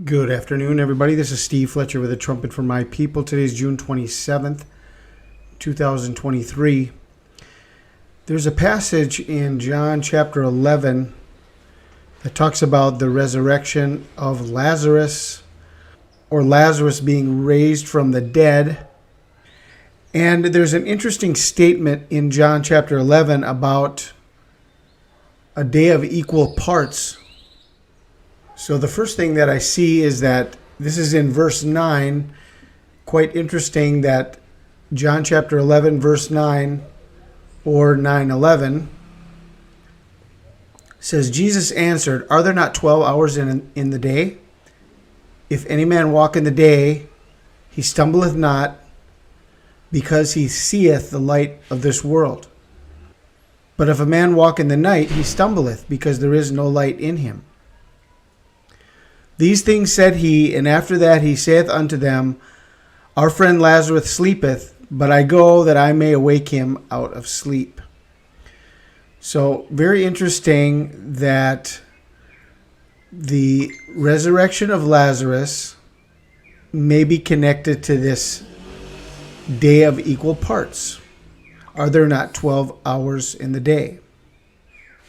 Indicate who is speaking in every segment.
Speaker 1: Good afternoon, everybody. This is Steve Fletcher with a trumpet for my people. Today is June 27th, 2023. There's a passage in John chapter 11 that talks about the resurrection of Lazarus, or Lazarus being raised from the dead. And there's an interesting statement in John chapter 11 about a day of equal parts. So the first thing that I see is that this is in verse 9. Quite interesting that John chapter 11, verse 9, or 9:11, says, Jesus answered, "Are there not 12 hours in the day? If any man walk in the day, he stumbleth not, because he seeth the light of this world. But if a man walk in the night, he stumbleth, because there is no light in him. These things said he, and after that he saith unto them, Our friend Lazarus sleepeth, but I go that I may awake him out of sleep." So very interesting that the resurrection of Lazarus may be connected to this day of equal parts. Are there not 12 hours in the day?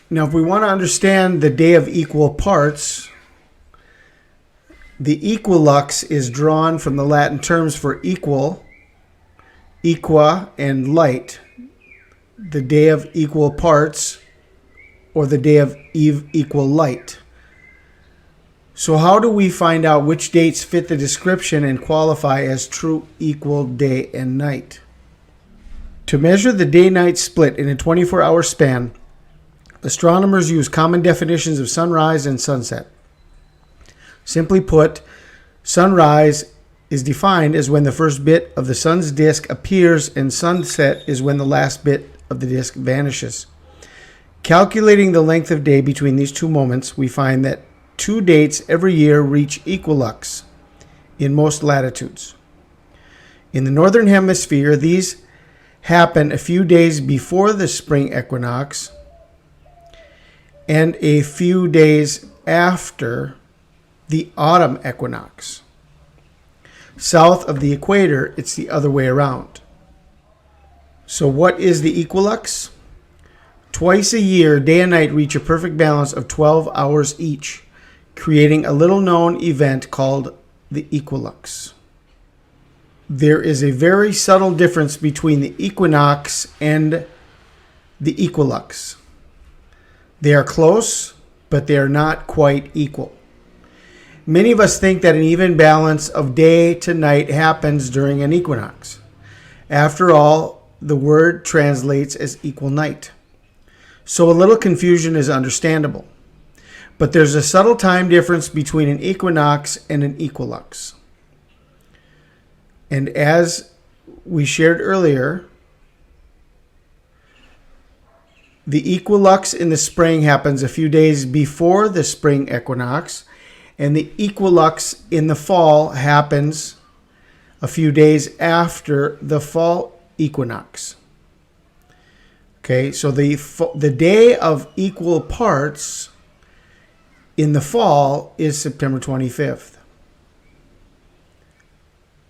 Speaker 1: Now, if we want to understand the day of equal parts, the equilux is drawn from the Latin terms for equal, equa, and light. The day of equal parts, or the day of equal light. So how do we find out which dates fit the description and qualify as true equal day and night? To measure the day-night split in a 24-hour span, astronomers use common definitions of sunrise and sunset. Simply put, sunrise is defined as when the first bit of the sun's disk appears, and sunset is when the last bit of the disk vanishes. Calculating the length of day between these two moments, we find that 2 dates every year reach equilux in most latitudes. In the northern hemisphere, these happen a few days before the spring equinox and a few days after the autumn equinox. South of the equator, it's the other way around. So what is the equilux? Twice a year, day and night reach a perfect balance of 12 hours each, creating a little-known event called the equilux. There is a very subtle difference between the equinox and the equilux. They are close, but they are not quite equal. Many of us think that an even balance of day to night happens during an equinox. After all, the word translates as equal night. So a little confusion is understandable. But there's a subtle time difference between an equinox and an equilux. And as we shared earlier, the equilux in the spring happens a few days before the spring equinox, and the equilux in the fall happens a few days after the fall equinox. Okay, so the day of equal parts in the fall is September 25th.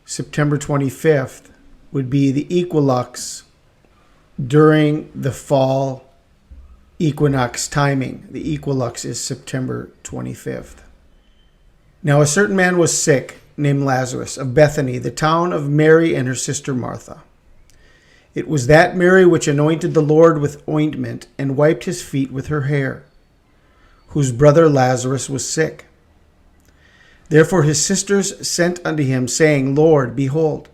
Speaker 1: September 25th would be the equilux during the fall equinox timing. The equilux is September 25th. Now a certain man was sick, named Lazarus, of Bethany, the town of Mary and her sister Martha. It was that Mary which anointed the Lord with ointment and wiped his feet with her hair, whose brother Lazarus was sick. Therefore his sisters sent unto him, saying, Lord, behold,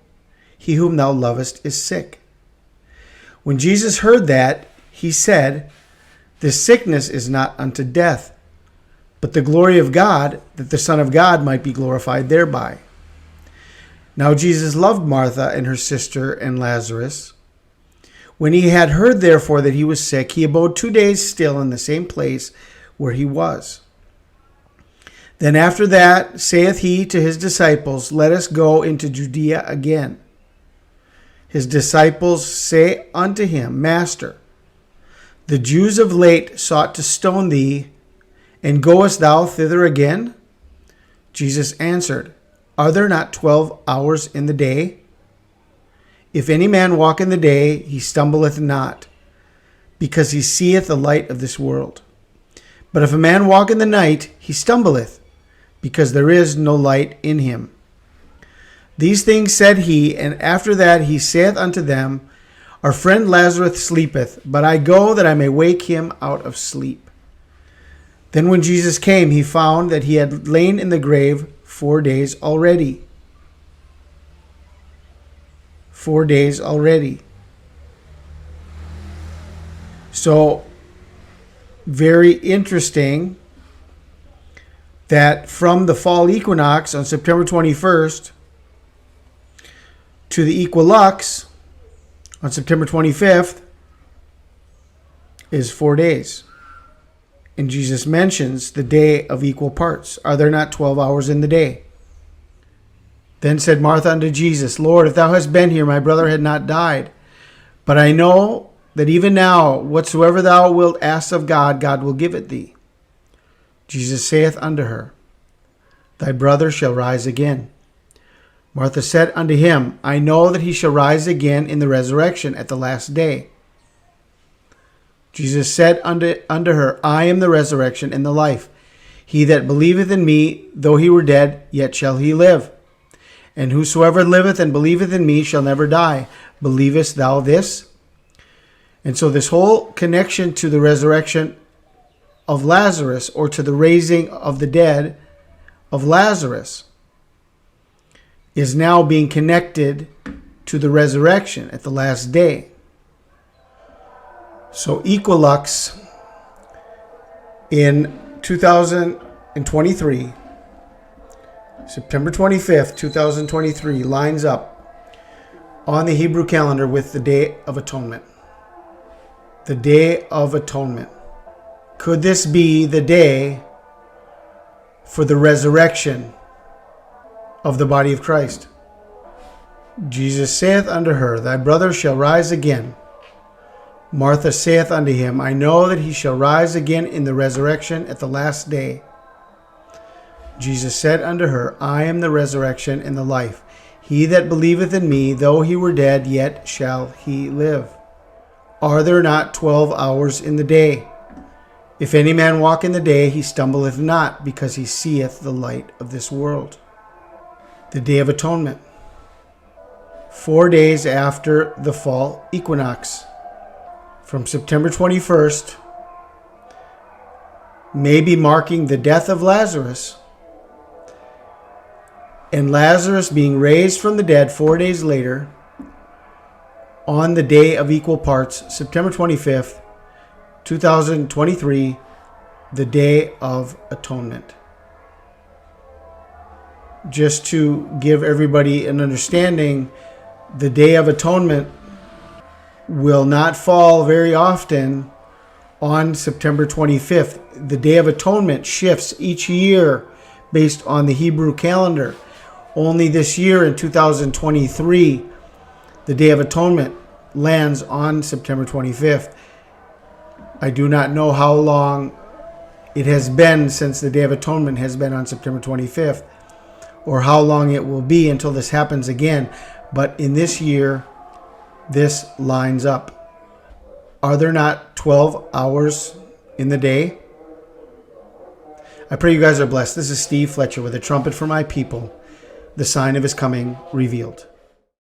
Speaker 1: he whom thou lovest is sick. When Jesus heard that, he said, This sickness is not unto death, but the glory of God, that the Son of God might be glorified thereby. Now Jesus loved Martha and her sister and Lazarus. When he had heard therefore that he was sick, he abode 2 days still in the same place where he was. Then after that saith he to his disciples, Let us go into Judea again. His disciples say unto him, Master, the Jews of late sought to stone thee, and goest thou thither again? Jesus answered, Are there not 12 hours in the day? If any man walk in the day, he stumbleth not, because he seeth the light of this world. But if a man walk in the night, he stumbleth, because there is no light in him. These things said he, and after that he saith unto them, Our friend Lazarus sleepeth, but I go that I may wake him out of sleep. Then when Jesus came, he found that he had lain in the grave 4 days already. 4 days already. So, very interesting that from the fall equinox on September 21st to the equilux on September 25th is 4 days. And Jesus mentions the day of equal parts. Are there not 12 hours in the day? Then said Martha unto Jesus, Lord, if thou hadst been here, my brother had not died. But I know that even now, whatsoever thou wilt ask of God, God will give it thee. Jesus saith unto her, Thy brother shall rise again. Martha said unto him, I know that he shall rise again in the resurrection at the last day. Jesus said unto her, I am the resurrection and the life. He that believeth in me, though he were dead, yet shall he live. And whosoever liveth and believeth in me shall never die. Believest thou this? And so this whole connection to the resurrection of Lazarus, or to the raising of the dead of Lazarus, is now being connected to the resurrection at the last day. So Equilux in 2023, September 25th, 2023, lines up on the Hebrew calendar with the Day of Atonement. The Day of Atonement. Could this be the day for the resurrection of the body of Christ? Jesus saith unto her, Thy brother shall rise again. Martha saith unto him, I know that he shall rise again in the resurrection at the last day. Jesus said unto her, I am the resurrection and the life. He that believeth in me, though he were dead, yet shall he live. Are there not 12 hours in the day? If any man walk in the day, he stumbleth not, because he seeth the light of this world. The Day of Atonement. 4 days after the fall equinox. From September 21st, maybe marking the death of Lazarus, and Lazarus being raised from the dead 4 days later, on the day of equal parts, September 25th, 2023, the Day of Atonement. Just to give everybody an understanding, the Day of Atonement will not fall very often on September 25th. The Day of Atonement shifts each year based on the Hebrew calendar. Only this year in 2023, the Day of Atonement lands on September 25th. I do not know how long it has been since the Day of Atonement has been on September 25th, or how long it will be until this happens again. But in this year, this lines up. Are there not 12 hours in the day? I pray you guys are blessed. This is Steve Fletcher with a trumpet for my people, the sign of his coming revealed.